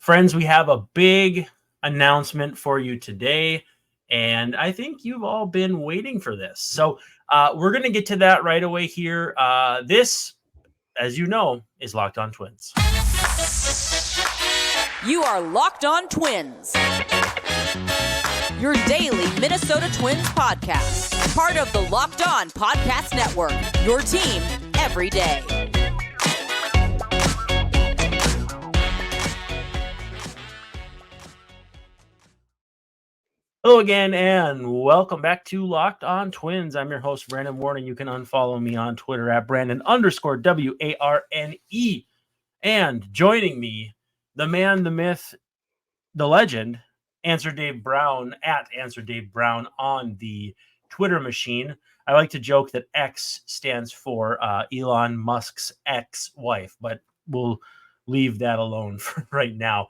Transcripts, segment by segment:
Friends, we have a big announcement for you today, and I think you've all been waiting for this. So we're going to get to that right away here. This, as you know, is Locked On Twins. You are Locked On Twins, your daily Minnesota Twins podcast, part of the Locked On Podcast Network, your team every day. Hello again, and welcome back to Locked On Twins. I'm your host, Brandon Warren. You can unfollow me on Twitter at Brandon_WARNE. And joining me, the man, the myth, the legend, Answer Dave Brown at Answer Dave Brown on the Twitter machine. I like to joke that X stands for Elon Musk's ex-wife, but we'll leave that alone for right now.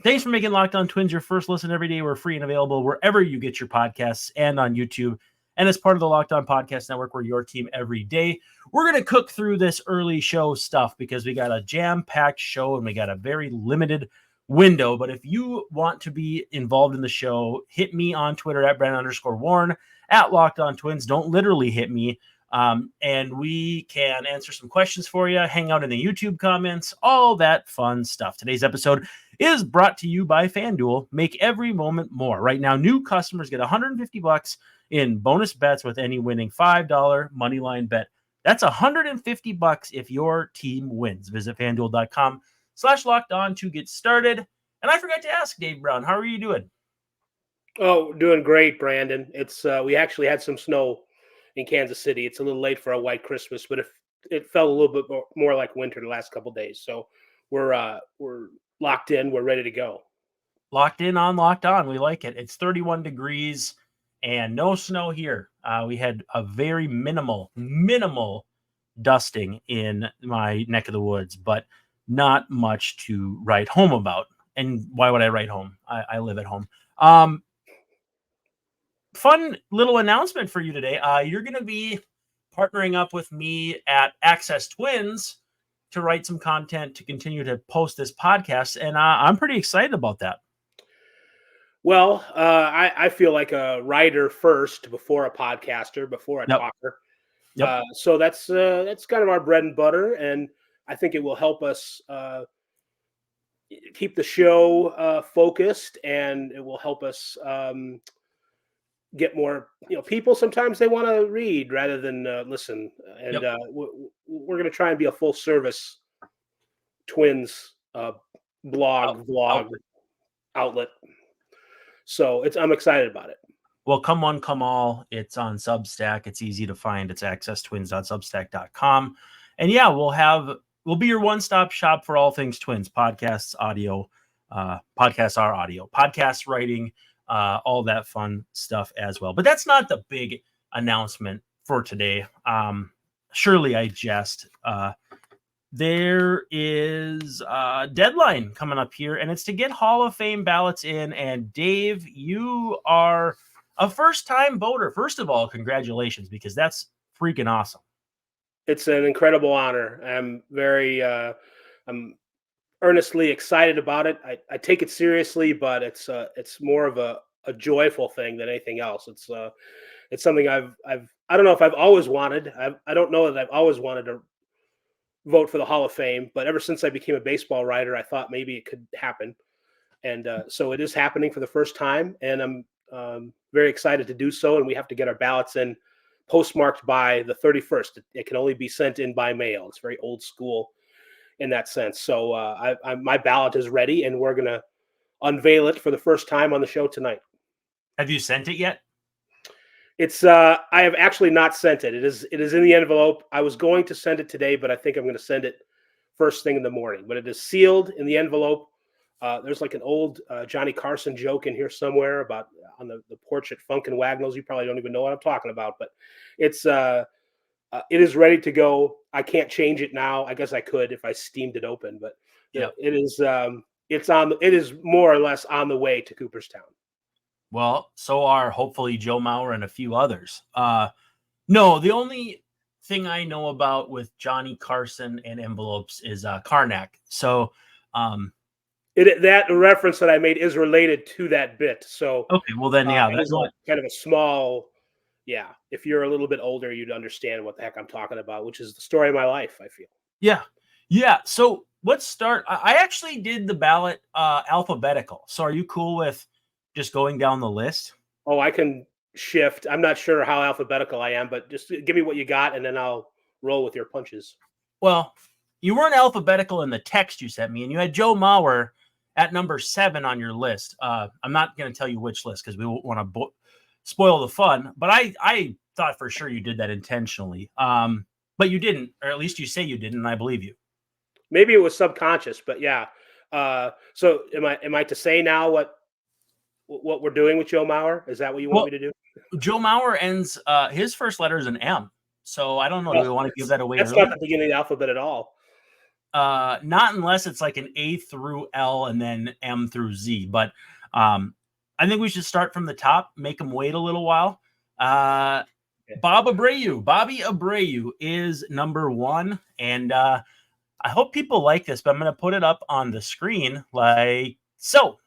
Thanks for making Locked On Twins your first listen every day. We're free and available wherever you get your podcasts and on YouTube. And as part of the Locked On Podcast Network, we're your team every day. We're going to cook through this early show stuff because we got a jam-packed show and we got a very limited window. But if you want to be involved in the show, hit me on Twitter at Brandon_Warren, at Locked On Twins. Don't literally hit me. And we can answer some questions for you, hang out in the YouTube comments, all that fun stuff. Today's episode is brought to you by FanDuel. Make every moment more. Right now, new customers get $150 in bonus bets with any winning $5 moneyline bet. That's $150 if your team wins. Visit FanDuel.com/lockedon to get started. And I forgot to ask Dave Brown, how are you doing? Oh, doing great, Brandon. It's we actually had some snow in Kansas City. It's a little late for a white Christmas, but it felt a little bit more like winter the last couple of days. So we're locked in. We're ready to go. Locked in on Locked On. We like it. It's 31 degrees and no snow here. We had a very minimal dusting in my neck of the woods, but not much to write home about. And why would I write home? I live at home. Fun little announcement for you today. You're going to be partnering up with me at Access Twins to write some content to continue to post this podcast. And I'm pretty excited about that. Well, I feel like a writer first before a podcaster, before a talker. Yep. So that's kind of our bread and butter. And I think it will help us keep the show focused, and it will help us get more, people. Sometimes they want to read rather than listen. And we're going to try and be a full service Twins vlog outlet. So I'm excited about it. Well, come one, come all. It's on Substack. It's easy to find. It's accesstwins.substack.com. And yeah, we'll be your one-stop shop for all things Twins, podcasts, audio, podcasts are audio, podcast writing, all that fun stuff as well. But that's not the big announcement for today. Surely I jest. There is a deadline coming up here, and it's to get Hall of Fame ballots in. And Dave, you are a first-time voter. First of all, congratulations, because that's freaking awesome. It's an incredible honor. I'm I'm earnestly excited about it. I take it seriously, but it's more of a joyful thing than anything else. It's something I don't know if I've always wanted. I don't know that I've always wanted to vote for the Hall of Fame, but ever since I became a baseball writer, I thought maybe it could happen. And so it is happening for the first time, and I'm very excited to do so. And we have to get our ballots in postmarked by the 31st. It can only be sent in by mail. It's very old school in that sense. So my ballot is ready, and we're going to unveil it for the first time on the show tonight. Have you sent it yet? It's I have actually not sent it. It is in the envelope. I was going to send it today, but I think I'm going to send it first thing in the morning. But it is sealed in the envelope. There's like an old Johnny Carson joke in here somewhere about on the porch at Funk and Wagnalls. You probably don't even know what I'm talking about, but it is ready to go. I can't change it now. I guess I could if I steamed it open, but it is more or less on the way to Cooperstown. Well, so are hopefully Joe Mauer and a few others. No, the only thing I know about with Johnny Carson and envelopes is Karnak. So That reference that I made is related to that bit. So Okay, well then, yeah, it that's was kind of a small, yeah. If you're a little bit older, you'd understand what the heck I'm talking about, which is the story of my life, I feel. yeah, yeah. So let's start. I actually did the ballot alphabetical. So are you cool with just going down the list? Oh, I can shift. I'm not sure how alphabetical I am, but just give me what you got, and then I'll roll with your punches. Well, you weren't alphabetical in the text you sent me, and you had Joe Mauer at number 7 on your list. I'm not going to tell you which list because we won't want to spoil the fun. But I thought for sure you did that intentionally. But you didn't, or at least you say you didn't, and I believe you. Maybe it was subconscious, but yeah. So am I to say now what we're doing with Joe Mauer? Is that what you want Well, me to do? Joe Mauer ends. His first letter is an M. So I don't know. Do we want to give that away That's early? not the beginning of the alphabet at all. Not unless it's like an A through L and then M through Z. But I think we should start from the top, make them wait a little while. Bobby Abreu is number 1. And I hope people like this, but I'm going to put it up on the screen like so.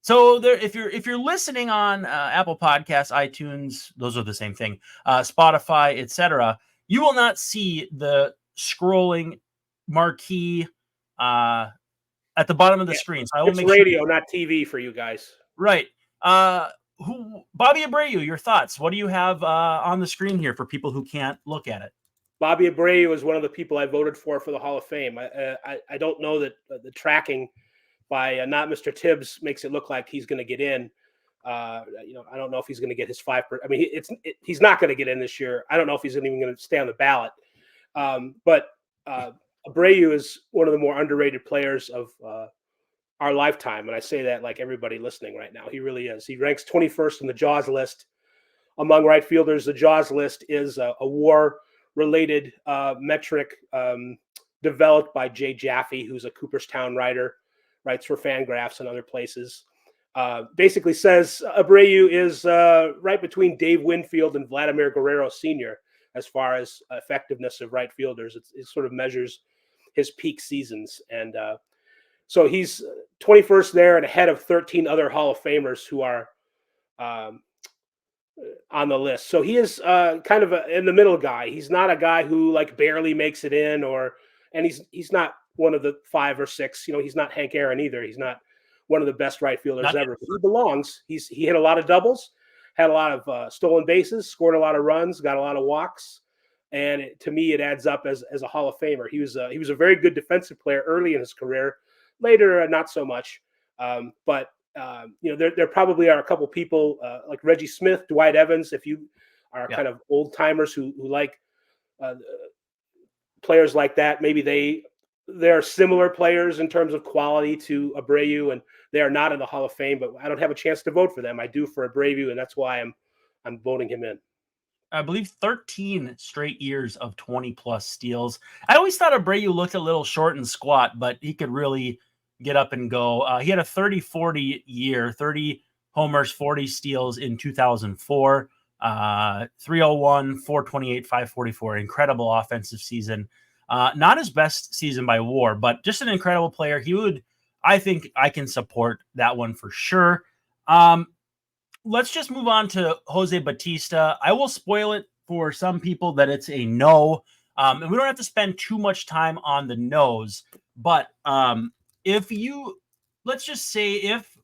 So there, if you're listening on Apple Podcasts, iTunes, those are the same thing, Spotify, etc., you will not see the scrolling marquee at the bottom of the screen. So I will It's make radio, sure. not TV for you guys. Right. Bobby Abreu, your thoughts? What do you have on the screen here for people who can't look at it? Bobby Abreu is one of the people I voted for the Hall of Fame. I don't know that the tracking by not Mr. Tibbs makes it look like he's going to get in. I don't know if he's going to get his 5%. I mean, he's not going to get in this year. I don't know if he's even going to stay on the ballot. But Abreu is one of the more underrated players of our lifetime, and I say that like everybody listening right now. He really is. He ranks 21st in the JAWS list among right fielders. The JAWS list is a WAR-related metric developed by Jay Jaffe, who's a Cooperstown writer, writes for Fangraphs and other places. Basically says Abreu is right between Dave Winfield and Vladimir Guerrero Sr. as far as effectiveness of right fielders. It sort of measures his peak seasons. And so he's 21st there and ahead of 13 other Hall of Famers who are on the list. So he is kind of in the middle guy. He's not a guy who like barely makes it in, and he's not one of the 5 or 6. He's not Hank Aaron either. He's not one of the best right fielders ever. But he belongs. He hit a lot of doubles, had a lot of stolen bases, scored a lot of runs, got a lot of walks, and to me, it adds up as a Hall of Famer. He was a very good defensive player early in his career. Later, not so much. But there probably are a couple people like Reggie Smith, Dwight Evans, if you are kind of old timers who like players like that. Maybe they're similar players in terms of quality to Abreu, and they are not in the Hall of Fame. But I don't have a chance to vote for them. I do for Abreu, and that's why I'm voting him in. I believe 13 straight years of 20+ steals. I always thought Abreu looked a little short and squat, but he could really get up and go. He had a 30-40 year, 30 homers, 40 steals in 2004, 301, 428, 544. Incredible offensive season. Not his best season by WAR, but just an incredible player. I think I can support that one for sure. Let's just move on to Jose Bautista. I will spoil it for some people that it's a no. And we don't have to spend too much time on the no's, but let's just say if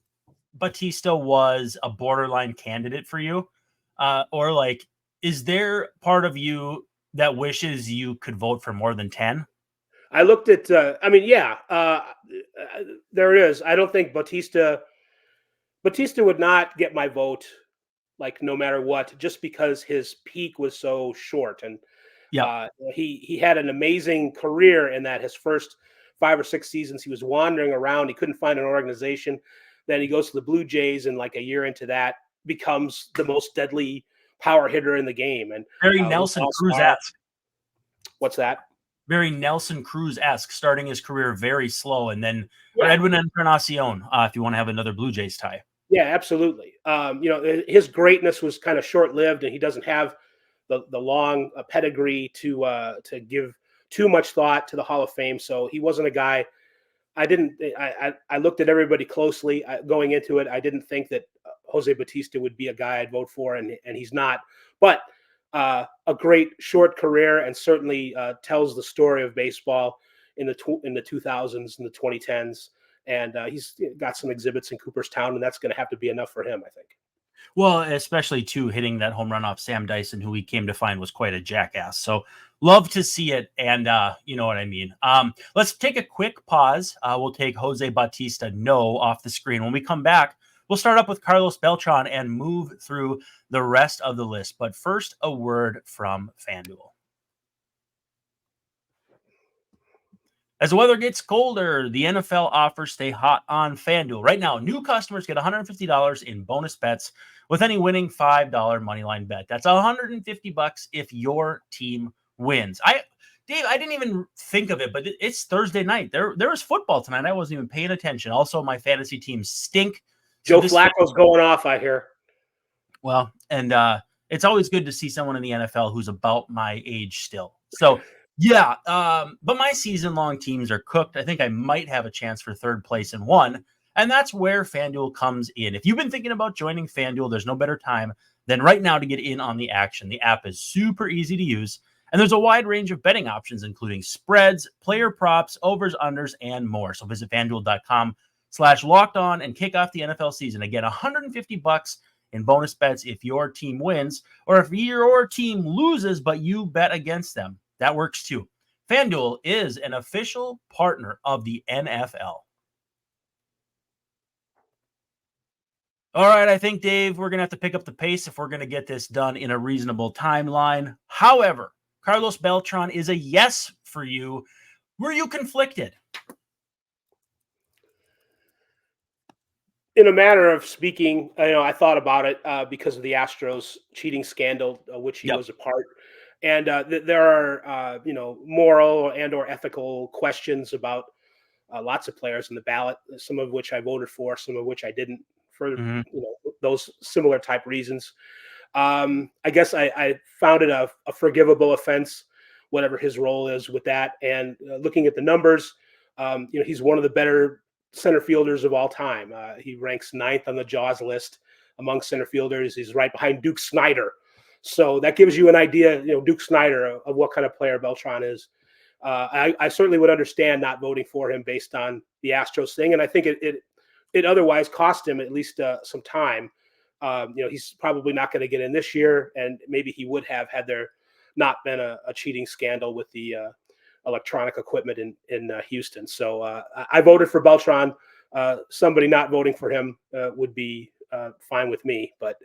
Bautista was a borderline candidate for you, or like, is there part of you that wishes you could vote for more than 10? I looked at, there is. I don't think Bautista would not get my vote, like no matter what, just because his peak was so short. And he had an amazing career in that his first 5 or 6 seasons, he was wandering around. He couldn't find an organization. Then he goes to the Blue Jays, and like a year into that, becomes the most deadly power hitter in the game. And very Nelson Cruz-esque. What's that? Very Nelson Cruz-esque, starting his career very slow, and then or Edwin Encarnacion, if you want to have another Blue Jays tie. Yeah, absolutely. His greatness was kind of short-lived, and he doesn't have the long pedigree to give too much thought to the Hall of Fame. So he wasn't a guy I didn't. I looked at everybody closely going into it. I didn't think that Jose Bautista would be a guy I'd vote for, and he's not. But a great short career, and certainly tells the story of baseball in the 2000s and the 2010s. And he's got some exhibits in Cooperstown, and that's going to have to be enough for him, I think. Well, especially too hitting that home run off Sam Dyson, who we came to find was quite a jackass. So love to see it, and you know what I mean. Let's take a quick pause. We'll take Jose Bautista no off the screen. When we come back, we'll start up with Carlos Beltran and move through the rest of the list. But first, a word from FanDuel. As the weather gets colder, the NFL offers stay hot on FanDuel. Right now, new customers get $150 in bonus bets with any winning $5 moneyline bet. That's $150 if your team wins. Dave, I didn't even think of it, but it's Thursday night. There was football tonight. I wasn't even paying attention. Also, my fantasy teams stink. Joe Flacco's going off, I hear. Well, and it's always good to see someone in the NFL who's about my age still. So, yeah, but my season-long teams are cooked. I think I might have a chance for third place in one, and that's where FanDuel comes in. If you've been thinking about joining FanDuel, there's no better time than right now to get in on the action. The app is super easy to use, and there's a wide range of betting options, including spreads, player props, overs, unders, and more. So visit FanDuel.com/lockedon and kick off the NFL season. Again, $150 in bonus bets if your team wins, or if your team loses, but you bet against them. That works too. FanDuel is an official partner of the NFL. All right, I think, Dave, we're going to have to pick up the pace if we're going to get this done in a reasonable timeline. However, Carlos Beltran is a yes for you. Were you conflicted? In a manner of speaking, I thought about it because of the Astros cheating scandal, which he was a part. And there are, moral and or ethical questions about lots of players in the ballot, some of which I voted for, some of which I didn't, for those similar type reasons. I guess I found it a forgivable offense, whatever his role is with that. And looking at the numbers, he's one of the better center fielders of all time. He ranks 9th on the Jaws list among center fielders. He's right behind Duke Snider. So that gives you an idea, Duke Snider, of what kind of player Beltran is. I certainly would understand not voting for him based on the Astros thing, and I think it otherwise cost him at least some time. He's probably not going to get in this year, and maybe he would have had there not been a cheating scandal with the electronic equipment in Houston. So I voted for Beltran. Somebody not voting for him would be fine with me, but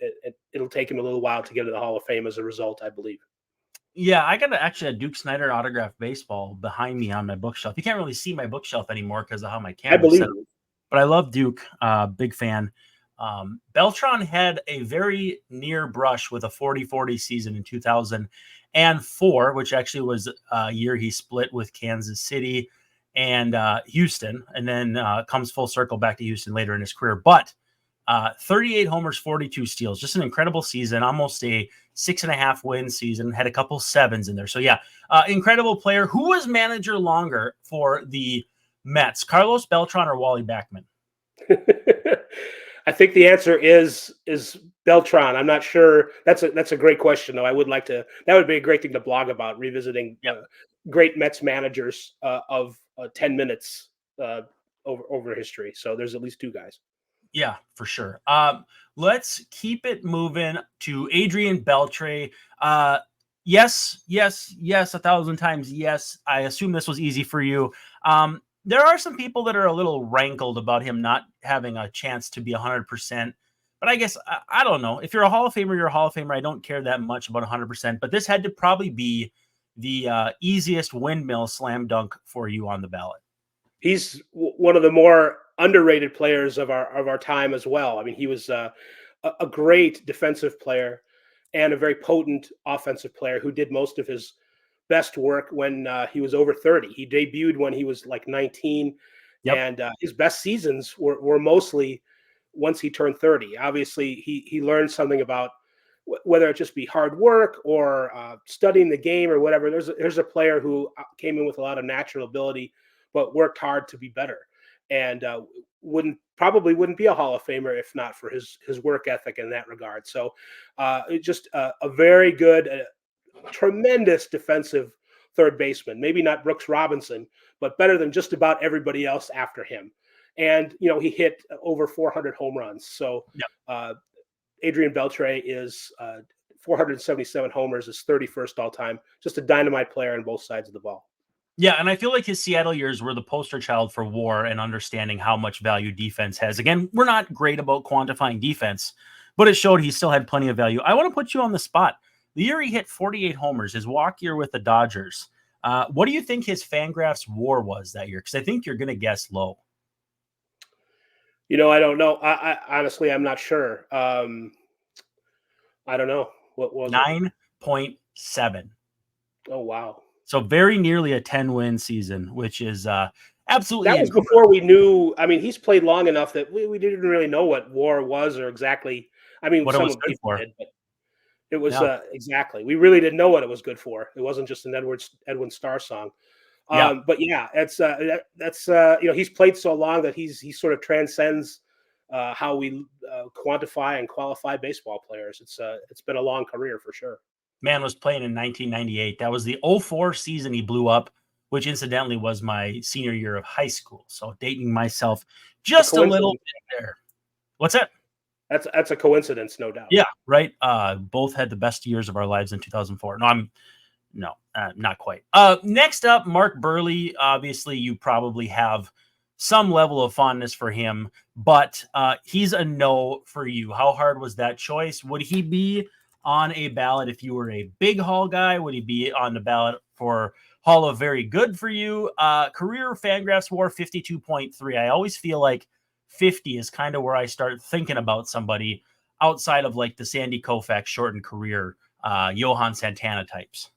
it'll take him a little while to get to the Hall of Fame as a result, I believe. Yeah, I got actually a Duke Snider autographed baseball behind me on my bookshelf. You can't really see my bookshelf anymore because of how my camera's set up. But I love Duke, big fan. Beltran had a very near brush with a 40-40 season in 2004, which actually was a year he split with Kansas City and Houston, and then comes full circle back to Houston later in his career. But 38 homers, 42 steals, just an incredible season, almost a 6.5 win season, had a couple sevens in there. So yeah, incredible player. Who was manager longer for the Mets, Carlos Beltran or Wally Backman? I think the answer is Beltran. I'm not sure. That's a great question, though. I would like to. That would be a great thing to blog about, revisiting great Mets managers of 10 minutes over history. So there's at least two guys. Yeah, for sure. Let's keep it moving to Adrian Beltre. Yes, 1,000 times yes. I assume this was easy for you. There are some people that are a little rankled about him not having a chance to be 100%. But I guess, I don't know. If you're a Hall of Famer, you're a Hall of Famer. I don't care that much about 100%. But this had to probably be the easiest windmill slam dunk for you on the ballot. He's one of the more underrated players of our time as well. I mean, he was a great defensive player and a very potent offensive player who did most of his best work when he was over 30. He debuted when he was like 19, and his best seasons were mostly once he turned 30. Obviously, he learned something about whether it just be hard work or studying the game or whatever. There's a player who came in with a lot of natural ability, but worked hard to be better, and probably wouldn't be a Hall of Famer if not for his work ethic in that regard. So just a very good, tremendous defensive third baseman. Maybe not Brooks Robinson, but better than just about everybody else after him. And he hit over 400 home runs. So Adrian Beltre is 477 homers, is 31st all time. Just a dynamite player on both sides of the ball. Yeah, and I feel like his Seattle years were the poster child for WAR and understanding how much value defense has. Again, we're not great about quantifying defense, but it showed he still had plenty of value. I want to put you on the spot. The year he hit 48 homers, his walk year with the Dodgers. What do you think his FanGraphs WAR was that year? Because I think you're going to guess low. I don't know. I honestly, I'm not sure. I don't know. What was 9.7. Oh, wow. So very nearly a 10-win season, which is absolutely. That was before we knew. I mean, he's played long enough that we didn't really know what WAR was or exactly. I mean, what it was good for. Did, but it was exactly. We really didn't know what it was good for. It wasn't just an Edwin Starr song. But yeah, that's he's played so long that he sort of transcends how we quantify and qualify baseball players. It's been a long career for sure. Man was playing in 1998. That was the 2004 season he blew up, which incidentally was my senior year of high school. So dating myself just a little bit there. What's that? That's a coincidence, no doubt. Yeah, right. Both had the best years of our lives in 2004. No, not quite. Next up, Mark Buehrle. Obviously, you probably have some level of fondness for him, but he's a no for you. How hard was that choice? Would he be on a ballot if you were a big Hall guy? Would he be on the ballot for Hall of Very Good for you? Career FanGraphs WAR 52.3. I always feel like 50 is kind of where I start thinking about somebody outside of like the Sandy Koufax shortened career, Johan Santana types.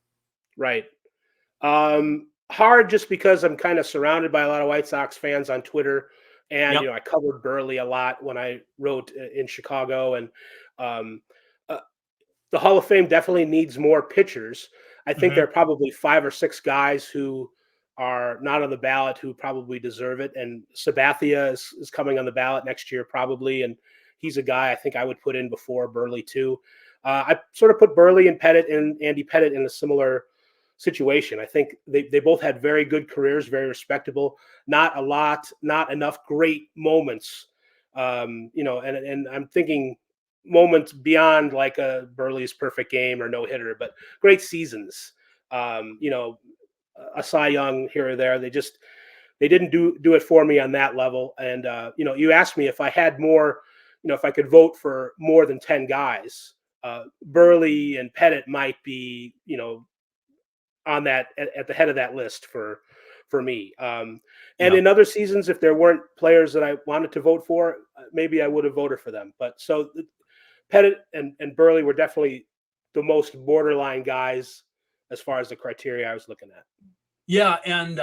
Right. Hard just because I'm kind of surrounded by a lot of White Sox fans on Twitter. And, I covered Buehrle a lot when I wrote in Chicago. And the Hall of Fame definitely needs more pitchers. I think there are probably 5 or 6 guys who are not on the ballot who probably deserve it. And Sabathia is coming on the ballot next year probably. And he's a guy I think I would put in before Buehrle too. I sort of put Buehrle and Pettit and Andy Pettit in a similar situation. I think they both had very good careers, very respectable, not enough great moments. And I'm thinking moments beyond like a Buehrle's perfect game or no hitter, but great seasons. A Cy Young here or there. They didn't do it for me on that level. And you asked me if I had more, if I could vote for more than 10 guys. Buehrle and Pettit might be, on that at the head of that list for me. In other seasons, if there weren't players that I wanted to vote for, maybe I would have voted for them. But so Pettit and Buehrle were definitely the most borderline guys as far as the criteria I was looking at. Yeah, and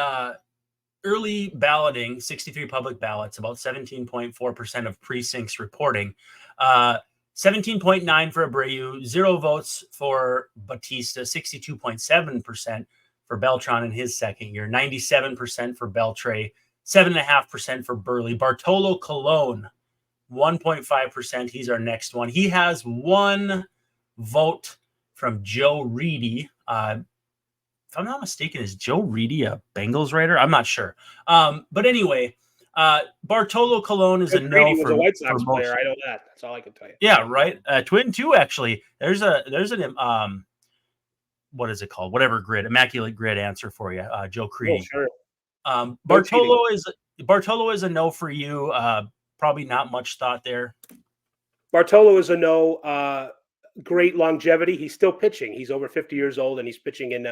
early balloting, 63 public ballots, about 17.4% of precincts reporting. 17.9 for Abreu, 0 votes for Bautista, 62.7% for Beltran in his second year, 97% for Beltre, 7.5% for Buehrle. Bartolo Colon, 1.5%. He's our next one. He has 1 vote from Joe Reedy. If I'm not mistaken, is Joe Reedy a Bengals writer? I'm not sure. But anyway, Bartolo Colon is a no for a White Sox player. I know that. That's all I can tell you. Yeah, right. Twin too, actually. There's an what is it called? Whatever grid, immaculate grid answer for you, Joe Creedy. Oh, sure. Bartolo is a no for you. Probably not much thought there. Bartolo is a no. Great longevity. He's still pitching. He's over 50 years old, and he's pitching in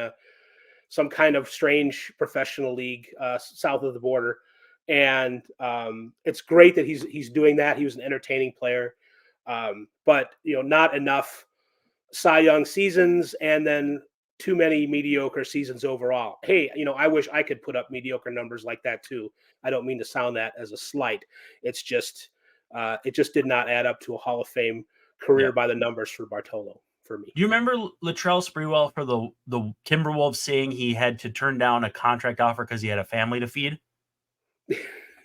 some kind of strange professional league south of the border. And it's great that he's doing that. He was an entertaining player, but not enough Cy Young seasons, and then too many mediocre seasons overall. Hey, I wish I could put up mediocre numbers like that too. I don't mean to sound that as a slight. It's just it just did not add up to a Hall of Fame career by the numbers for Bartolo for me. Do you remember Latrell Sprewell for the Timberwolves saying he had to turn down a contract offer because he had a family to feed?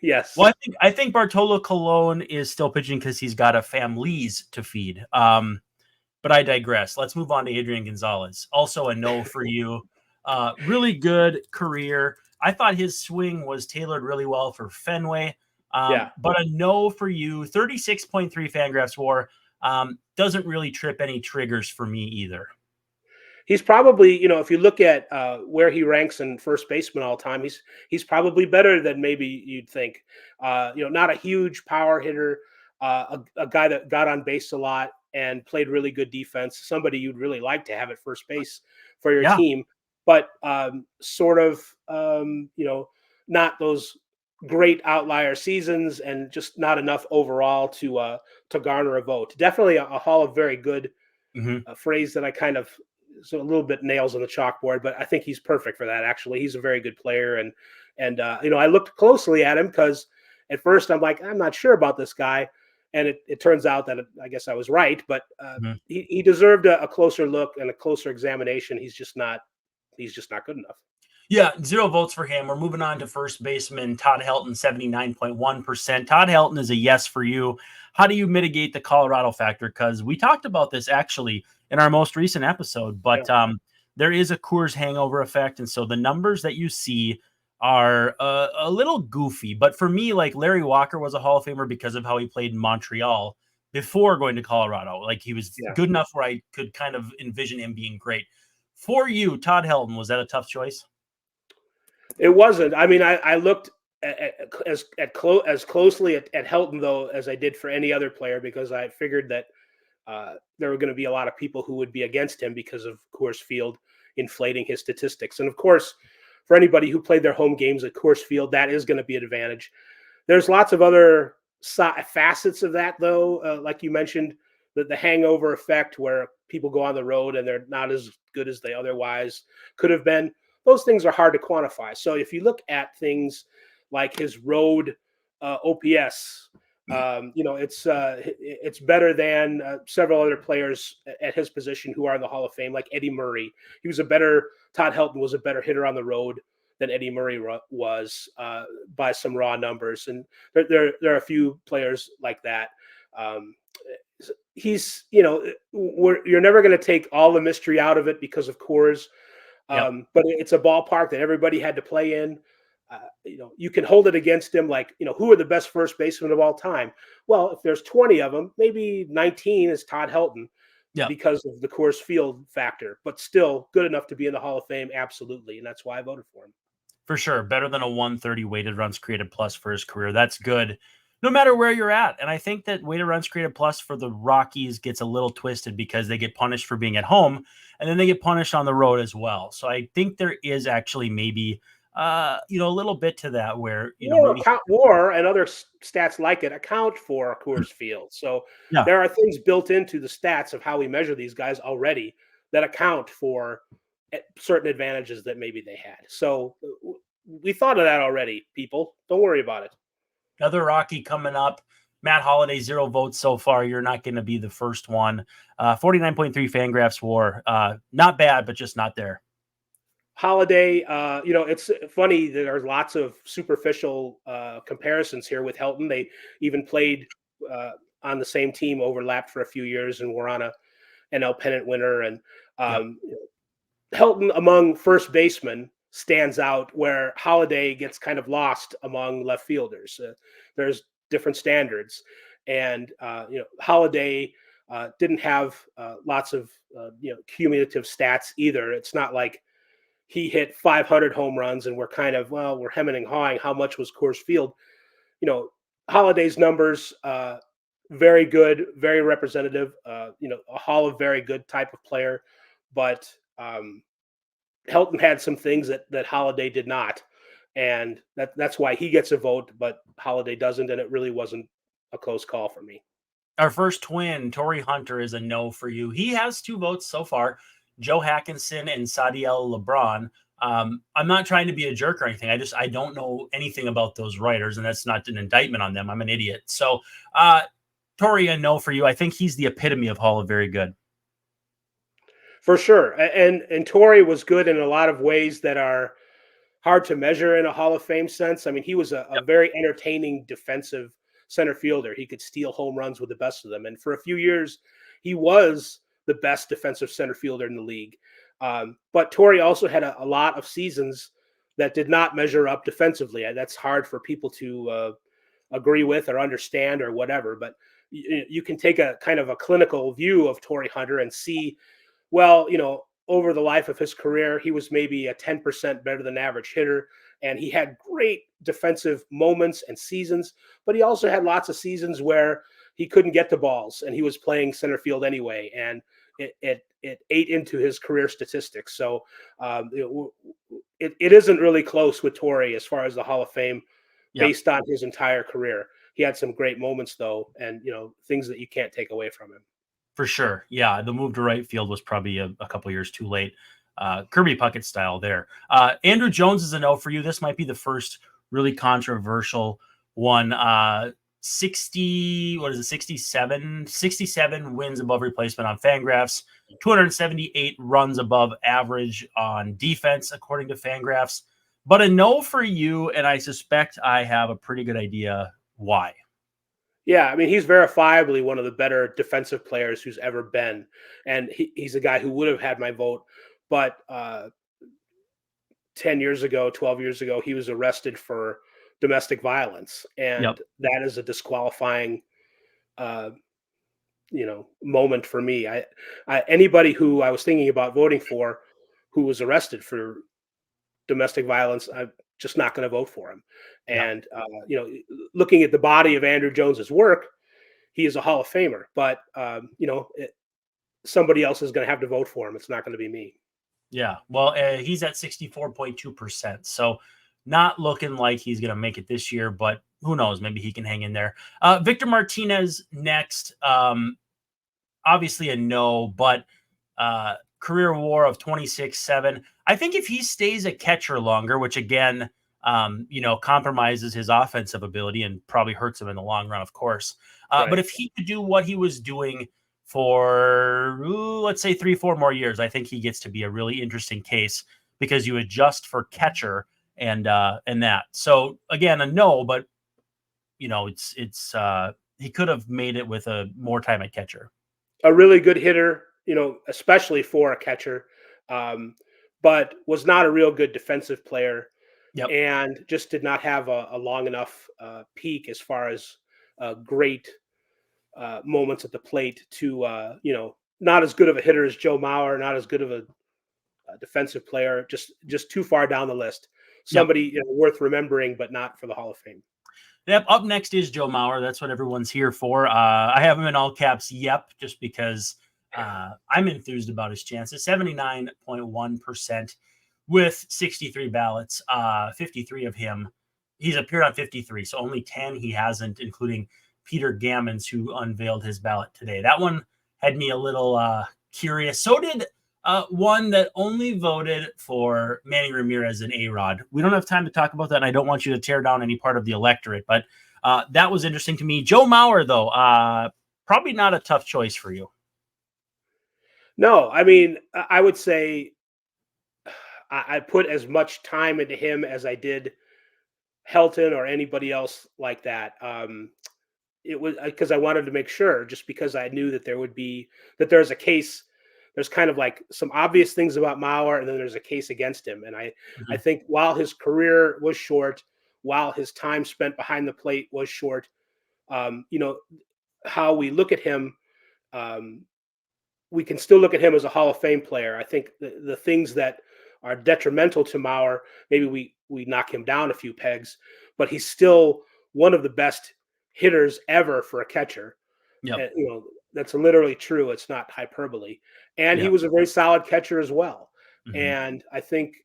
Yes. Well, I think Bartolo Colon is still pitching because he's got a families to feed. But I digress. Let's move on to Adrian Gonzalez. Also a no for you. Really good career. I thought his swing was tailored really well for Fenway. Yeah. But a no for you. 36.3 Fangraphs WAR. Doesn't really trip any triggers for me either. He's probably, if you look at where he ranks in first baseman all time, he's probably better than maybe you'd think. Not a huge power hitter, a guy that got on base a lot and played really good defense. Somebody you'd really like to have at first base for your team, but not those great outlier seasons and just not enough overall to garner a vote. Definitely a Hall of Very Good. A phrase that I kind of a little bit nails on the chalkboard, but I think he's perfect for that. Actually, he's a very good player, and I looked closely at him because at first I'm like, I'm not sure about this guy, and it turns out that I guess I was right, but he deserved a closer look and a closer examination. He's just not good enough. Yeah, 0 votes for him. We're moving on to first baseman Todd Helton, 79.1%. Todd Helton is a yes for you. How do you mitigate the Colorado factor? Because we talked about this actually in our most recent episode, but there is a Coors hangover effect. And so the numbers that you see are a little goofy. But for me, like Larry Walker was a Hall of Famer because of how he played in Montreal before going to Colorado. Like he was good enough where I could kind of envision him being great. For you, Todd Helton, was that a tough choice? It wasn't. I mean, I looked as closely at Helton though as I did for any other player because I figured that there were going to be a lot of people who would be against him because of Coors Field inflating his statistics. And of course, for anybody who played their home games at Coors Field, that is going to be an advantage. There's lots of other facets of that though, like you mentioned, the hangover effect where people go on the road and they're not as good as they otherwise could have been. Those things are hard to quantify. So if you look at things like his road OPS, it's better than several other players at his position who are in the Hall of Fame, like Eddie Murray. Todd Helton was a better hitter on the road than Eddie Murray was by some raw numbers. And there are a few players like that. You're never going to take all the mystery out of it because of Coors. But it's a ballpark that everybody had to play in. You can hold it against him like, who are the best first basemen of all time? Well, if there's 20 of them, maybe 19 is Todd Helton because of the Coors Field factor, but still good enough to be in the Hall of Fame. Absolutely. And that's why I voted for him. For sure. Better than a 130 weighted runs created plus for his career. That's good no matter where you're at. And I think that weighted runs created plus for the Rockies gets a little twisted because they get punished for being at home and then they get punished on the road as well. So I think there is actually maybe, a little bit to that where, WAR and other stats like it account for Coors Field. So there are things built into the stats of how we measure these guys already that account for certain advantages that maybe they had. So we thought of that already, people. Don't worry about it. Another Rocky coming up. Matt Holliday, 0 votes so far. You're not going to be the first one. 49.3 Fangraphs WAR. Not bad, but just not there. Holliday, it's funny that there's lots of superficial comparisons here with Helton. They even played on the same team, overlapped for a few years, and were on a NL pennant winner. And Helton among first basemen stands out where Holliday gets kind of lost among left fielders. There's different standards. And, Holliday didn't have lots of, cumulative stats either. It's not like he hit 500 home runs and we're kind of, we're hemming and hawing. How much was Coors Field? Holliday's numbers, very good, very representative, a Hall of Very Good type of player. But Helton had some things that Holliday did not. And that's why he gets a vote, but Holliday doesn't. And it really wasn't a close call for me. Our first twin, Torii Hunter, is a no for you. He has 2 votes so far, Joe Hackinson and Sadiel LeBron. I'm not trying to be a jerk or anything. I don't know anything about those writers, and that's not an indictment on them. I'm an idiot. So Torii, a no for you. I think he's the epitome of Hall of Very Good. For sure. And Torii was good in a lot of ways that are hard to measure in a Hall of Fame sense. I mean, he was a very entertaining defensive center fielder. He could steal home runs with the best of them. And for a few years, he was the best defensive center fielder in the league. But Torii also had a lot of seasons that did not measure up defensively. That's hard for people to agree with or understand or whatever. But you can take a kind of a clinical view of Torii Hunter and see, well, over the life of his career, he was maybe a 10% better than average hitter. And he had great defensive moments and seasons, but he also had lots of seasons where he couldn't get the balls and he was playing center field anyway. And it ate into his career statistics. So it isn't really close with Torii as far as the Hall of Fame based on his entire career. He had some great moments though, and things that you can't take away from him. For sure. Yeah, the move to right field was probably a couple years too late. Kirby Puckett style there. Andrew Jones is a no for you. This might be the first really controversial one. 67 wins above replacement on FanGraphs, 278 runs above average on defense, according to FanGraphs. But a no for you, and I suspect I have a pretty good idea why. Yeah, I mean, he's verifiably one of the better defensive players who's ever been. And he's a guy who would have had my vote. But 10 years ago, 12 years ago, he was arrested for domestic violence. And that is a disqualifying, moment for me. Anybody who I was thinking about voting for who was arrested for domestic violence, I'm just not going to vote for him. And, looking at the body of Andrew Jones's work, he is a Hall of Famer, but, somebody else is going to have to vote for him. It's not going to be me. Yeah. Well, he's at 64.2%. So not looking like he's going to make it this year, but who knows? Maybe he can hang in there. Victor Martinez next. Obviously a no, but career WAR of 26.7. I think if he stays a catcher longer, which again, compromises his offensive ability and probably hurts him in the long run, of course. But if he could do what he was doing for, let's say 3-4 more years, I think he gets to be a really interesting case because you adjust for catcher and that. So again, a no, but it's he could have made it with a more time at catcher. A really good hitter, especially for a catcher, but was not a real good defensive player. And just did not have a long enough peak as far as great moments at the plate to, not as good of a hitter as Joe Mauer, not as good of a defensive player, just too far down the list. Somebody worth remembering, but not for the Hall of Fame. Yep. Up next is Joe Mauer. That's what everyone's here for. I have him in all caps. Yep. Just because I'm enthused about his chances. 79.1%. With 63 ballots, 53 of him, he's appeared on 53, so only 10 he hasn't, including Peter Gammons, who unveiled his ballot today. That one had me a little curious. So did one that only voted for Manny Ramirez and A-Rod. We don't have time to talk about that, and I don't want you to tear down any part of the electorate, but that was interesting to me. Joe Mauer, though, probably not a tough choice for you. No, I mean, I would say I put as much time into him as I did Helton or anybody else like that. It was because I wanted to make sure, just because I knew that there's a case. There's kind of like some obvious things about Mauer, and then there's a case against him. And I think while his career was short, while his time spent behind the plate was short, how we look at him, we can still look at him as a Hall of Fame player. I think the things that are detrimental to Mauer, maybe we knock him down a few pegs, but he's still one of the best hitters ever for a catcher. And, that's literally true. It's not hyperbole. And he was a very solid catcher as well. And I think,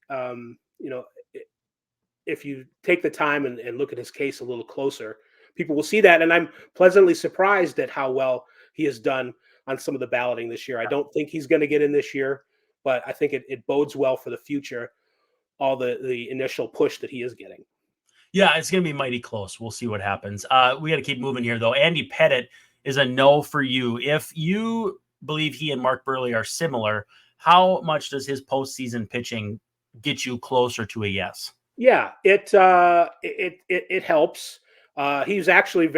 if you take the time and look at his case a little closer, people will see that. And I'm pleasantly surprised at how well he has done on some of the balloting this year. I don't think he's going to get in this year, but I think it bodes well for the future, all the initial push that he is getting. Yeah, it's going to be mighty close. We'll see what happens. We got to keep moving here, though. Andy Pettit is a no for you. If you believe he and Mark Burley are similar, how much does his postseason pitching get you closer to a yes? Yeah, it helps. He's actually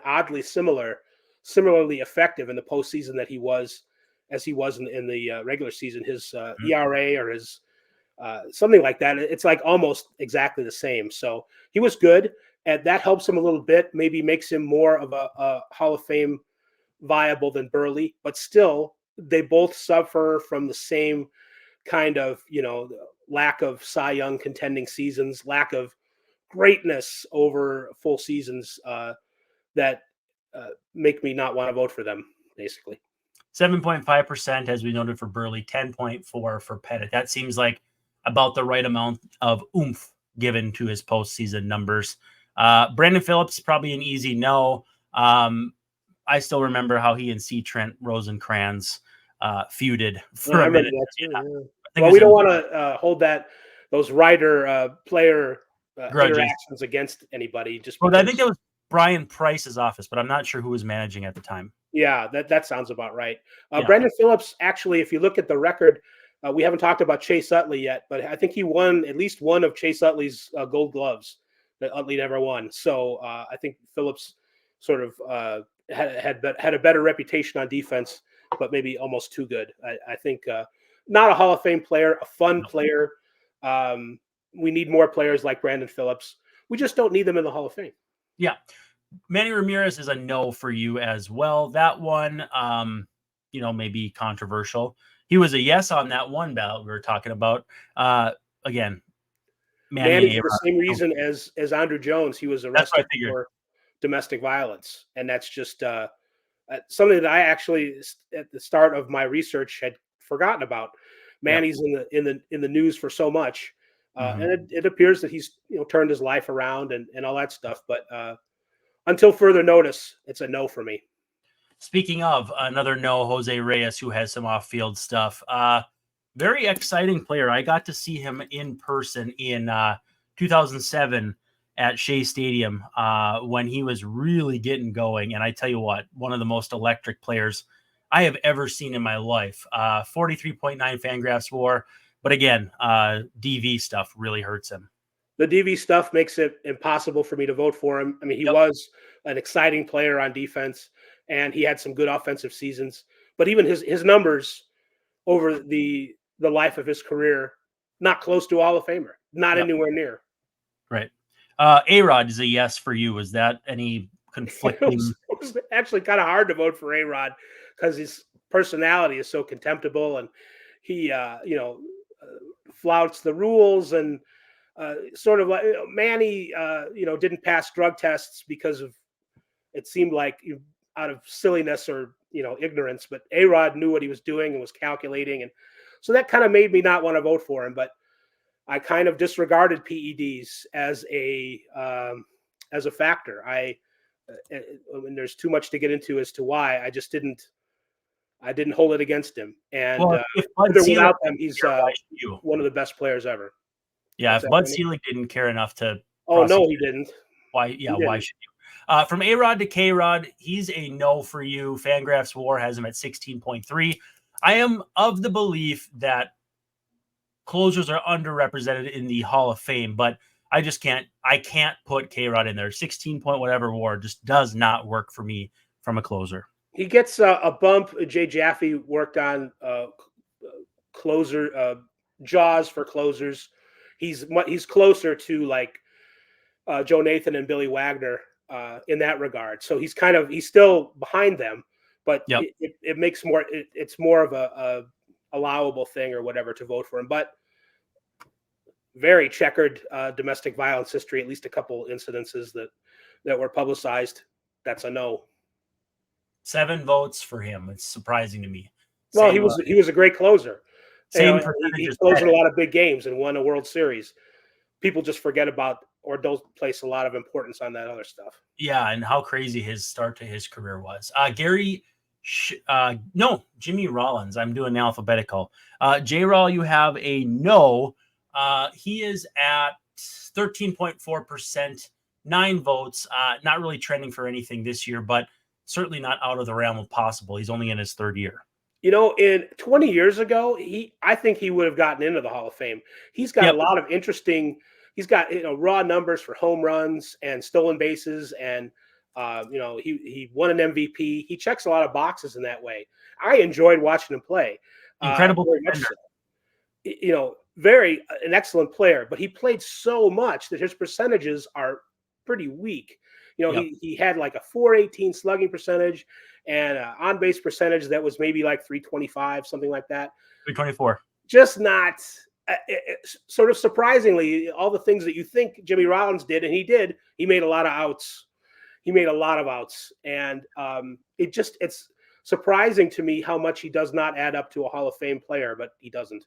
oddly similarly effective in the postseason that he was as he was in the regular season. His Mhm. ERA or his something like that. It's like almost exactly the same. So he was good, and that helps him a little bit. Maybe makes him more of a Hall of Fame viable than Burley, but still, they both suffer from the same kind of lack of Cy Young contending seasons, lack of greatness over full seasons that make me not want to vote for them. Basically, 7.5%, as we noted for Burley, 10.4 for Pettit. That seems like about the right amount of oomph given to his postseason numbers. Brandon Phillips, probably an easy no. I still remember how he and C. Trent Rosencrantz feuded for I a remember minute. that too. Yeah, Yeah. I think Well, it we was don't in want to hold those writer player grudges. interactions against anybody just Well, I because. think that was Brian Price's office, but I'm not sure who was managing at the time. Yeah, that sounds about right. Yeah. Brandon Phillips, actually, if you look at the record, we haven't talked about Chase Utley yet, but I think he won at least one of Chase Utley's Gold Gloves that Utley never won. So I think Phillips sort of had a better reputation on defense, but maybe almost too good. I think not a Hall of Fame player, a fun player. We need more players like Brandon Phillips. We just don't need them in the Hall of Fame. Yeah. Manny Ramirez is a no for you as well. That one, maybe controversial. He was a yes on that one ballot we were talking about. Again, Manny, Manny for the same reason as Andrew Jones, he was That's what I arrested figured. for domestic violence, and that's just something that I actually, at the start of my research, had forgotten about. Manny's in the news for so much, and it appears that he's turned his life around and all that stuff. But until further notice, it's a no for me. Speaking of another no, Jose Reyes, who has some off-field stuff. Very exciting player. I got to see him in person in 2007 at Shea Stadium when he was really getting going. And I tell you what, one of the most electric players I have ever seen in my life. 43.9 Fangraphs WAR. But again, DV stuff really hurts him. The DV stuff makes it impossible for me to vote for him. I mean, he was an exciting player on defense, and he had some good offensive seasons. But even his numbers over the life of his career, not close to Hall of Famer, not anywhere near. Right. A-Rod is a yes for you. Is that any conflicting? It was actually kind of hard to vote for A-Rod because his personality is so contemptible, and he, flouts the rules, and sort of like Manny, didn't pass drug tests because of, it seemed like, out of silliness or ignorance. But A-Rod knew what he was doing and was calculating, and so that kind of made me not want to vote for him. But I kind of disregarded PEDs as a factor. And there's too much to get into as to why. I just didn't hold it against him. And without them, he's one of the best players ever. Yeah, if Bud Selig didn't care enough to. Oh no, he didn't. Why? Yeah, why should you? From A-Rod to K-Rod, he's a no for you. Fangraphs WAR has him at 16.3. I am of the belief that closers are underrepresented in the Hall of Fame, but I just can't. I can't put K-Rod in there. 16 point whatever WAR just does not work for me from a closer. He gets a bump. Jay Jaffe worked on closer jaws for closers. He's closer to like Joe Nathan and Billy Wagner in that regard. So he's still behind them, but it makes more. It's more of a allowable thing or whatever to vote for him. But very checkered domestic violence history. At least a couple incidences that were publicized. That's a no. 7 votes for him. It's surprising to me. Well, he was a great closer. Same he closed in a lot of big games and won a World Series. People just forget about or don't place a lot of importance on that other stuff. Yeah, and how crazy his start to his career was. Jimmy Rollins. I'm doing alphabetical. J-Roll, you have a no. He is at 13.4%, 9 votes. Not really trending for anything this year, but certainly not out of the realm of possible. He's only in his 3rd year. In 20 years ago, I think he would have gotten into the Hall of Fame. He's got a lot of interesting he's got raw numbers for home runs and stolen bases, and he won an MVP. He checks a lot of boxes in that way. I enjoyed watching him play. Incredible Very much so. Very an excellent player, but he played so much that his percentages are pretty weak. He had like a 418 slugging percentage and an on-base percentage that was maybe like 325, something like that. 324. Just not sort of surprisingly, all the things that you think Jimmy Rollins did, and he did, he made a lot of outs. And it's surprising to me how much he does not add up to a Hall of Fame player, but he doesn't.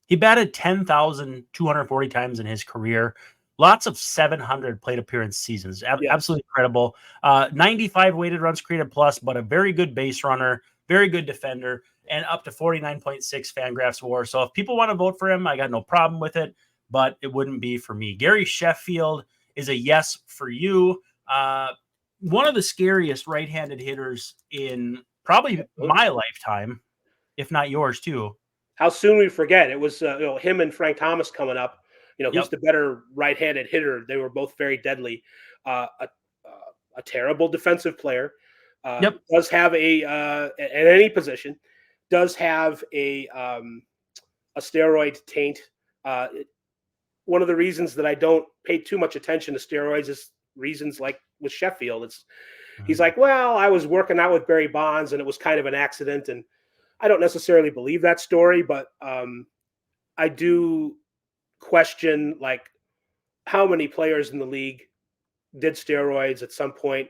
He batted 10,240 times in his career. Lots of 700 plate appearance seasons. Absolutely incredible. 95 weighted runs created plus, but a very good base runner, very good defender, and up to 49.6 FanGraphs WAR. So if people want to vote for him, I got no problem with it, but it wouldn't be for me. Gary Sheffield is a yes for you. One of the scariest right-handed hitters in probably my lifetime, if not yours too. How soon we forget. It was him and Frank Thomas coming up. Who's the better right-handed hitter? They were both very deadly. A terrible defensive player. Does have at any position, does have a steroid taint. One of the reasons that I don't pay too much attention to steroids is reasons like with Sheffield. He's like, well, I was working out with Barry Bonds and it was kind of an accident. And I don't necessarily believe that story, but I do question like how many players in the league did steroids at some point.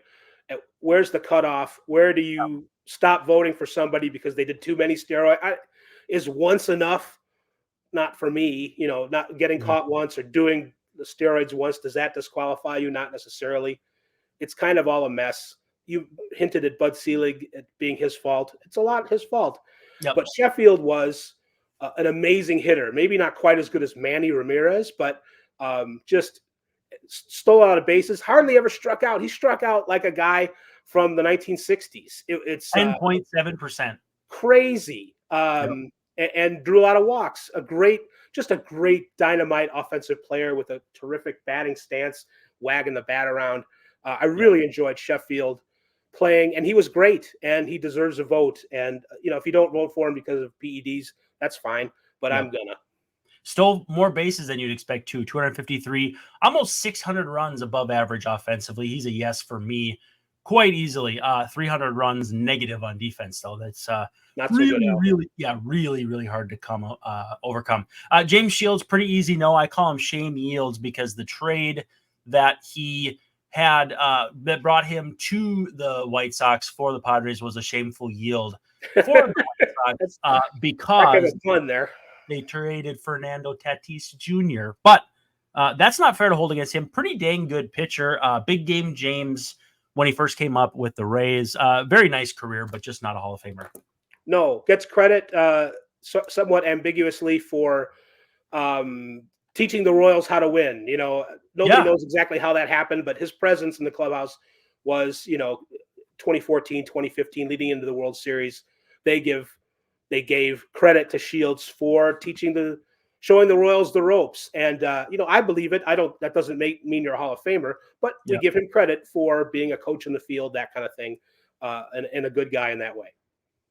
Where's the cutoff? Where do you stop voting for somebody because they did too many steroids? Is once enough? Not for me. Not getting caught once or doing the steroids once, does that disqualify you? Not necessarily. It's kind of all a mess. You hinted at Bud Selig being his fault. It's a lot his fault. But Sheffield was an amazing hitter. Maybe not quite as good as Manny Ramirez, but just stole a lot of bases. Hardly ever struck out. He struck out like a guy from the 1960s. It's 10.7%. Crazy. And drew a lot of walks. Just a great dynamite offensive player with a terrific batting stance, wagging the bat around. I really enjoyed Sheffield playing, and he was great, and he deserves a vote. And, if you don't vote for him because of PEDs, that's fine, but I'm gonna. Stole more bases than you'd expect too. 253, almost 600 runs above average offensively. He's a yes for me quite easily. 300 runs negative on defense, though. That's not really, so good. really hard to overcome. James Shields, pretty easy. No, I call him Shame Yields because the trade that he had that brought him to the White Sox for the Padres was a shameful yield for the White Sox because fun there. They traded Fernando Tatis Jr. But that's not fair to hold against him. Pretty dang good pitcher. Big game James when he first came up with the Rays. Very nice career, but just not a Hall of Famer. No, gets credit somewhat ambiguously for teaching the Royals how to win. Nobody knows exactly how that happened, but his presence in the clubhouse was, 2014, 2015, leading into the World Series. They gave credit to Shields for showing the Royals the ropes. And, I believe it. That doesn't mean you're a Hall of Famer, but we give him credit for being a coach in the field, that kind of thing, and a good guy in that way.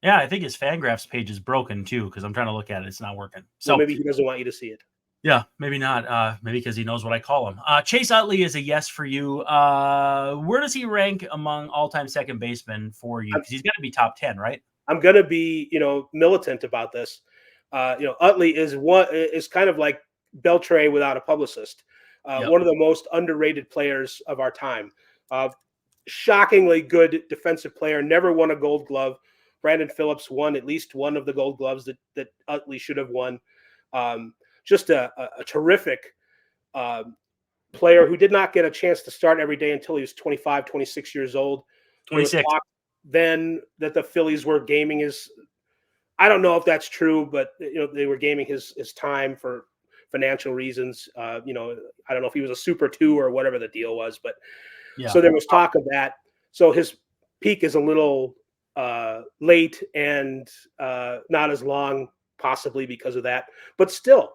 Yeah, I think his FanGraphs page is broken too, because I'm trying to look at it. It's not working. So maybe he doesn't want you to see it. Yeah, maybe not. Maybe because he knows what I call him. Chase Utley is a yes for you. Where does he rank among all-time second basemen for you? Because he's got to be top 10, right? I'm going to be, militant about this. Utley is kind of like Beltre without a publicist. One of the most underrated players of our time. Shockingly good defensive player. Never won a Gold Glove. Brandon Phillips won at least one of the Gold Gloves that Utley should have won. Just a terrific player who did not get a chance to start every day until he was 25, 26 years old. 26. Then that the Phillies were gaming his, I don't know if that's true, but they were gaming his time for financial reasons. I don't know if he was a Super 2 or whatever the deal was, but so there was talk of that. So his peak is a little late and not as long, possibly because of that, but still.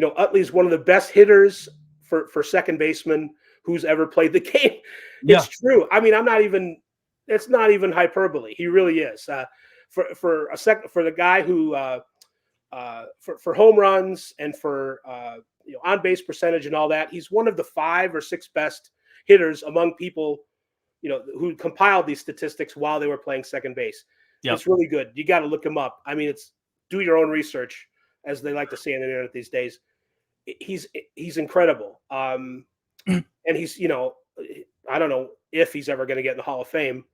Utley's one of the best hitters for second baseman who's ever played the game. Yeah. It's true. I mean, it's not even hyperbole. He really is. For the guy who for home runs and for on base percentage and all that, he's one of the 5 or 6 best hitters among people who compiled these statistics while they were playing second base. Yep. It's really good. You got to look him up. I mean, do your own research, as they like to say on the internet these days. He's incredible. And he's, I don't know if he's ever going to get in the Hall of Fame.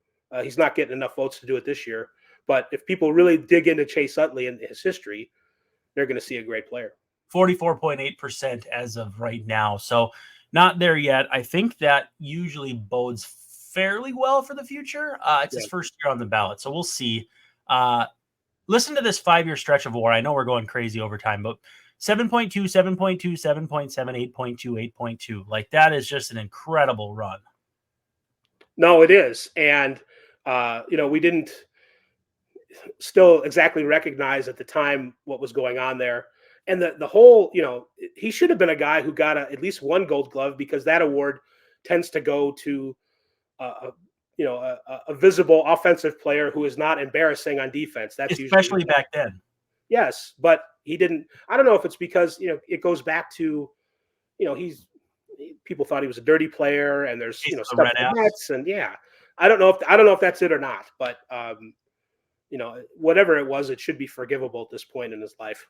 He's not getting enough votes to do it this year. But if people really dig into Chase Utley and his history, they're going to see a great player. 44.8% as of right now. So not there yet. I think that usually bodes fairly well for the future. It's his first year on the ballot. So we'll see. Listen to this 5-year stretch of WAR. I know we're going crazy over time, but 7.2, 7.2, 7.7, 8.2, 8.2. Like, that is just an incredible run. No, it is. And, we didn't still exactly recognize at the time what was going on there. And the whole, he should have been a guy who got at least one Gold Glove, because that award tends to go to a visible offensive player who is not embarrassing on defense. That's especially back then. Yes, but he didn't. I don't know if it's because it goes back to people thought he was a dirty player, and there's stuff in the nets, and I don't know if that's it or not, but whatever it was, it should be forgivable at this point in his life.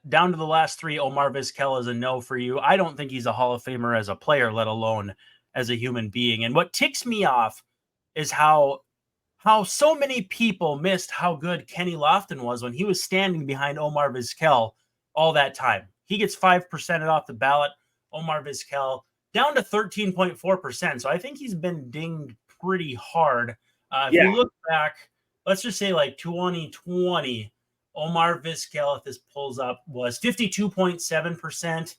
Down to the last 3, Omar Vizquel is a no for you. I don't think he's a Hall of Famer as a player, let alone as a human being. And what ticks me off is how so many people missed how good Kenny Lofton was when he was standing behind Omar Vizquel all that time. He gets 5% off the ballot. Omar Vizquel down to 13.4%. So I think he's been dinged pretty hard. If you look back, let's just say like 2020, Omar Vizquel, if this pulls up, was 52.7%.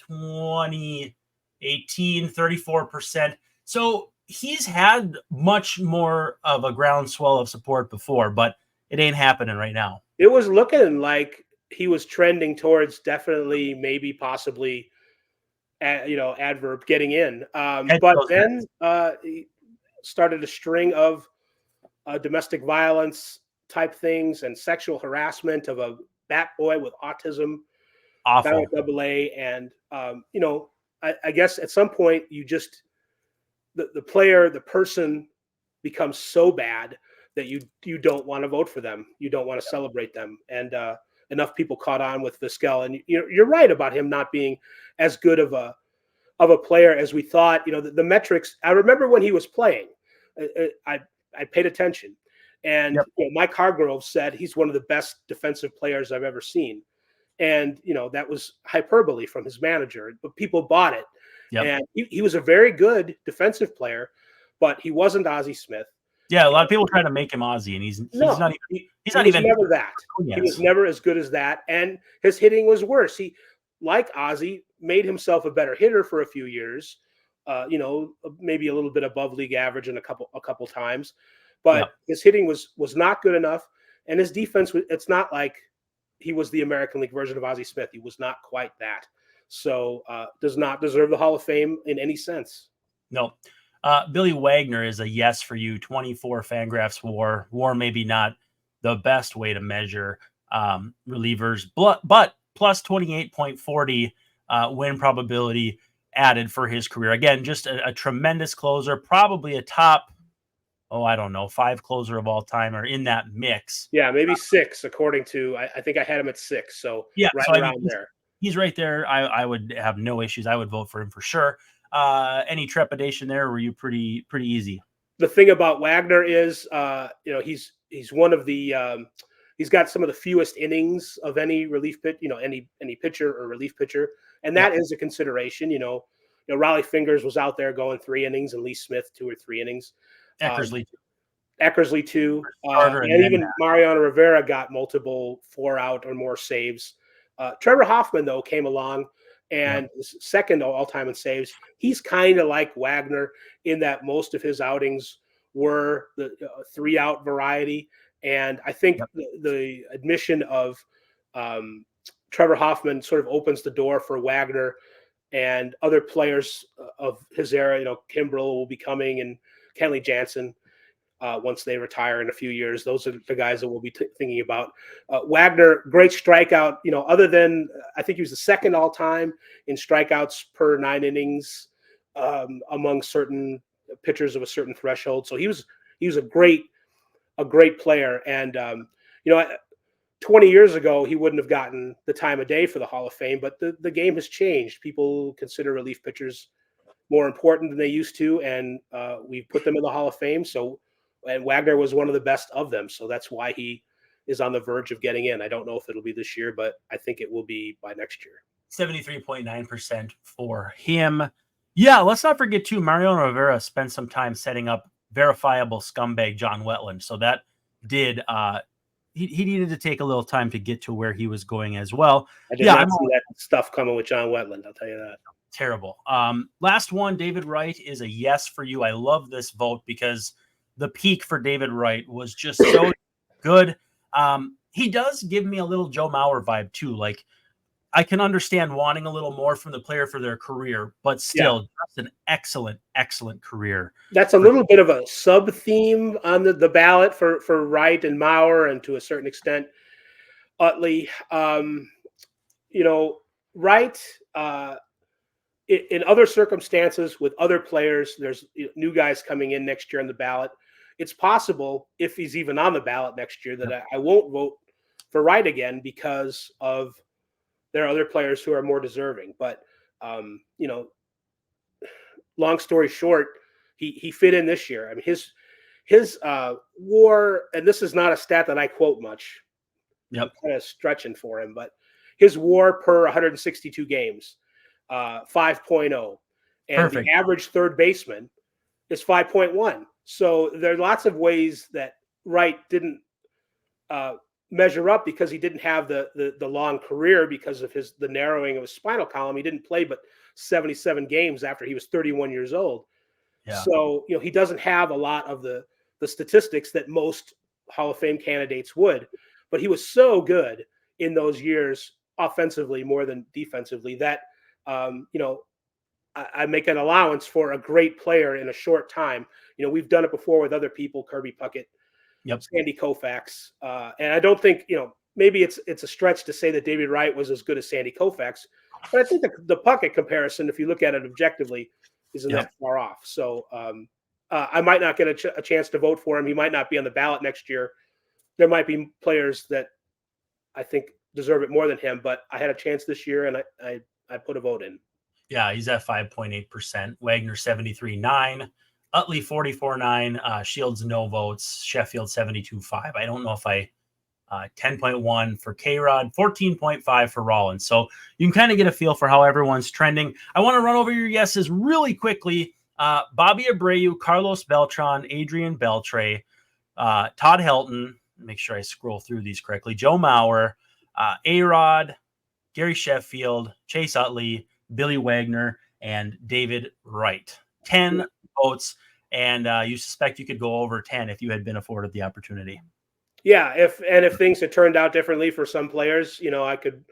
2018, 34%. So he's had much more of a groundswell of support before, but it ain't happening right now. It was looking like he was trending towards definitely, maybe, possibly, adverb getting in. But then he started a string of domestic violence type things and sexual harassment of a bat boy with autism. Awful. AA. And, I guess at some point you just, the person becomes so bad that you don't want to vote for them. You don't want to celebrate them. And enough people caught on with Vizquel. And you're right about him not being as good of a player as we thought. The metrics, I remember when he was playing, I paid attention. And Mike Hargrove said he's one of the best defensive players I've ever seen. And, that was hyperbole from his manager, but people bought it. Yep. And he was a very good defensive player, but he wasn't Ozzie Smith. Yeah, a lot of people try to make him Ozzie, and he's not even never that. Yes. He was never as good as that, and his hitting was worse. He, like Ozzie, made himself a better hitter for a few years. Maybe a little bit above league average in a couple times, but his hitting was not good enough, and his defense. It's not like he was the American League version of Ozzie Smith. He was not quite that. So does not deserve the Hall of Fame in any sense. No. Billy Wagner is a yes for you. 24 Fangraphs WAR. WAR maybe not the best way to measure relievers, but plus 28.40 win probability added for his career. Again, just a tremendous closer, probably a top, 5 closer of all time, or in that mix. Yeah, maybe 6, according to, I think I had him at 6. So around there. He's right there. I would have no issues. I would vote for him for sure. Any trepidation there? Or were you pretty easy? The thing about Wagner is, he's one of the, he's got some of the fewest innings of any relief pitch, any pitcher or relief pitcher. And that is a consideration. Raleigh Fingers was out there going 3 innings, and Lee Smith 2 or 3 innings. Eckersley too. And even Mariano Rivera got multiple 4-out or more saves. Trevor Hoffman, though, came along and second all-time in saves. He's kind of like Wagner in that most of his outings were the 3-out variety. And I think the admission of Trevor Hoffman sort of opens the door for Wagner and other players of his era. Kimbrel will be coming, and Kenley Jansen once they retire in a few years. Those are the guys that we'll be thinking about. Wagner, great strikeout. Other than I think he was the second all time in strikeouts per 9 innings among certain pitchers of a certain threshold. So he was a great player. And 20 years ago, he wouldn't have gotten the time of day for the Hall of Fame, but the game has changed. People consider relief pitchers more important than they used to, and we put them in the Hall of Fame. And Wagner was one of the best of them, so that's why he is on the verge of getting in. I don't know if it'll be this year, but I think it will be by next year. 73.9% for him. Yeah, let's not forget, too, Mariano Rivera spent some time setting up verifiable scumbag John Wetland, so that did he needed to take a little time to get to where he was going as well. I did not see that stuff coming with John Wetland, I'll tell you that. Terrible. Last one, David Wright is a yes for you. I love this vote because the peak for David Wright was just so good. He does give me a little Joe Mauer vibe too. Like, I can understand wanting a little more from the player for their career, but still just an excellent, excellent career. That's a little bit of a sub theme on the ballot for Wright and Mauer, and to a certain extent, Utley. Wright, in other circumstances with other players, there's new guys coming in next year on the ballot. It's possible, if he's even on the ballot next year, that I won't vote for Wright again because of there are other players who are more deserving. But, long story short, he fit in this year. I mean, his WAR, and this is not a stat that I quote much. Yep. I'm kind of stretching for him, but his WAR per 162 games, 5.0. And Perfect. The average third baseman is 5.1. So there are lots of ways that Wright didn't measure up because he didn't have the long career because of the narrowing of his spinal column. He didn't play but 77 games after he was 31 years old. Yeah. So, he doesn't have a lot of the statistics that most Hall of Fame candidates would, but he was so good in those years offensively more than defensively that, I make an allowance for a great player in a short time. We've done it before with other people, Kirby Puckett, Sandy Koufax. And I don't think, maybe it's a stretch to say that David Wright was as good as Sandy Koufax, but I think the Puckett comparison, if you look at it objectively, isn't that far off. So I might not get a chance to vote for him. He might not be on the ballot next year. There might be players that I think deserve it more than him, but I had a chance this year and I put a vote in. Yeah, he's at 5.8%. Wagner 73.9%. Utley 44.9%. Shields no votes. Sheffield 72.5%. I don't know if 10.1 for K-Rod, 14.5 for Rollins. So you can kind of get a feel for how everyone's trending. I want to run over your yeses really quickly. Bobby Abreu, Carlos Beltran, Adrian Beltre, Todd Helton. Make sure I scroll through these correctly. Joe Mauer, A-Rod, Gary Sheffield, Chase Utley, Billy Wagner, and David Wright. 10 votes, and you suspect you could go over 10 if you had been afforded the opportunity. Yeah, if things had turned out differently for some players, I could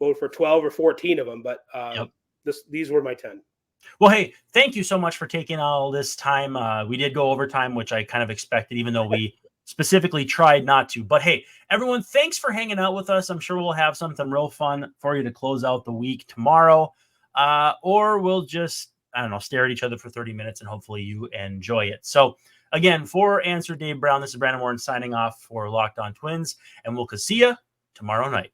vote for 12 or 14 of them, but these were my 10. Well, hey, thank you so much for taking all this time. We did go over time, which I kind of expected, even though we specifically tried not to. But hey, everyone, thanks for hanging out with us. I'm sure we'll have something real fun for you to close out the week tomorrow. Or we'll just, stare at each other for 30 minutes and hopefully you enjoy it. So again, for Answer Dave Brown, this is Brandon Warren signing off for Locked On Twins, and we'll see you tomorrow night.